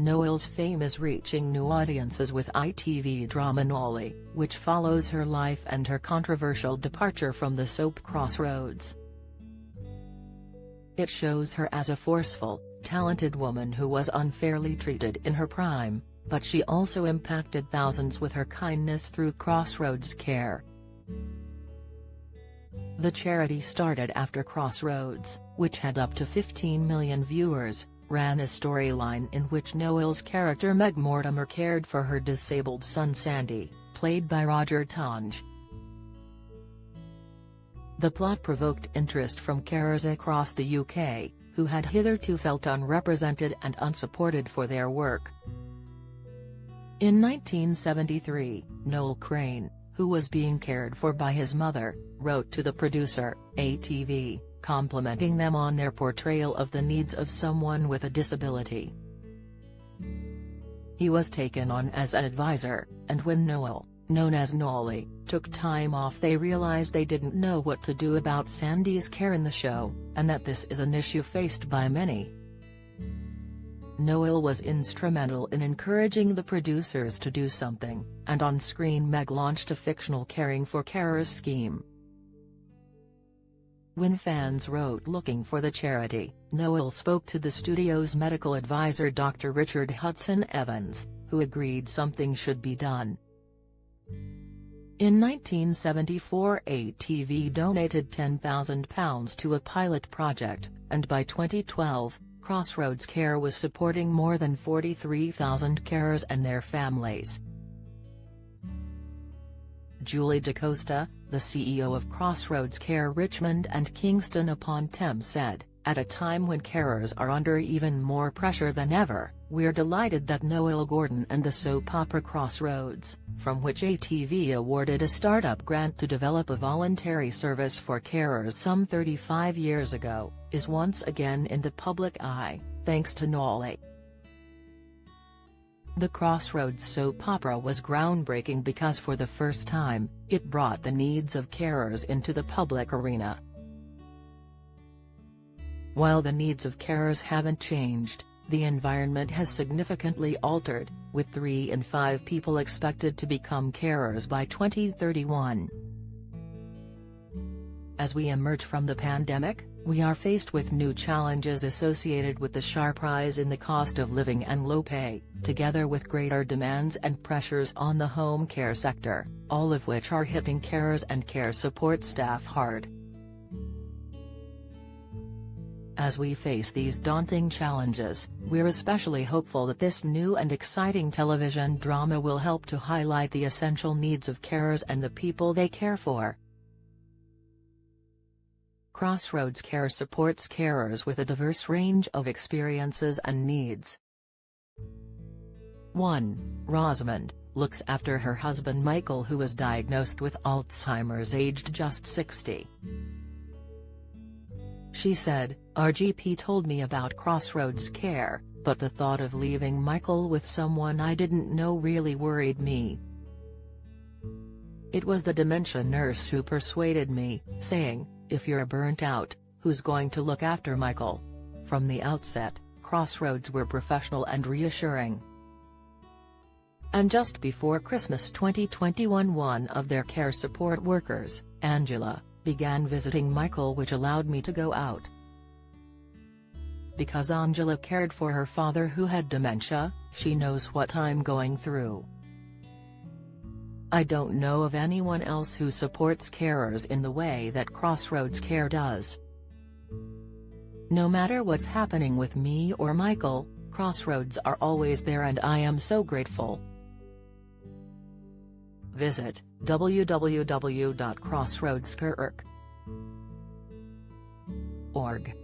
Noele's fame is reaching new audiences with ITV drama Noele, which follows her life and her controversial departure from the soap Crossroads. It shows her as a forceful, talented woman who was unfairly treated in her prime, but she also impacted thousands with her kindness through Crossroads Care. The charity started after Crossroads, which had up to 15 million viewers, ran a storyline in which Noele's character Meg Mortimer cared for her disabled son Sandy, played by Roger Tonge. The plot provoked interest from carers across the UK, who had hitherto felt unrepresented and unsupported for their work. In 1973, Noel Crane, who was being cared for by his mother, wrote to the producer, ATV, complimenting them on their portrayal of the needs of someone with a disability. He was taken on as an advisor, and when Noel, known as Noele, took time off, they realized they didn't know what to do about Sandy's care in the show, and that this is an issue faced by many. Noele was instrumental in encouraging the producers to do something, and on screen Meg launched a fictional caring for carers scheme. When fans wrote looking for the charity, Noele spoke to the studio's medical advisor Dr. Richard Hudson Evans, who agreed something should be done. In 1974 ATV donated £10,000 to a pilot project, and by 2012, Crossroads Care was supporting more than 43,000 carers and their families. Julie DaCosta, the CEO of Crossroads Care Richmond and Kingston upon Thames said, "At a time when carers are under even more pressure than ever, we're delighted that Noele Gordon and the soap opera Crossroads, from which ATV awarded a startup grant to develop a voluntary service for carers some 35 years ago, is once again in the public eye, thanks to Noele." The Crossroads soap opera was groundbreaking because for the first time, it brought the needs of carers into the public arena. While the needs of carers haven't changed, the environment has significantly altered, with 3 in 5 people expected to become carers by 2031. As we emerge from the pandemic, we are faced with new challenges associated with the sharp rise in the cost of living and low pay, together with greater demands and pressures on the home care sector, all of which are hitting carers and care support staff hard. As we face these daunting challenges, we're especially hopeful that this new and exciting television drama will help to highlight the essential needs of carers and the people they care for. Crossroads Care supports carers with a diverse range of experiences and needs. 1. Rosamond looks after her husband Michael, who was diagnosed with Alzheimer's aged just 60. She said, "Our GP told me about Crossroads Care, but the thought of leaving Michael with someone I didn't know really worried me. It was the dementia nurse who persuaded me, saying, 'If you're burnt out, who's going to look after Michael?'" From the outset, Crossroads were professional and reassuring. And just before Christmas 2021, one of their care support workers, Angela, began visiting Michael, which allowed me to go out. Because Angela cared for her father who had dementia, she knows what I'm going through. I don't know of anyone else who supports carers in the way that Crossroads Care does. No matter what's happening with me or Michael, Crossroads are always there, and I am so grateful. Visit www.crossroadscare.org.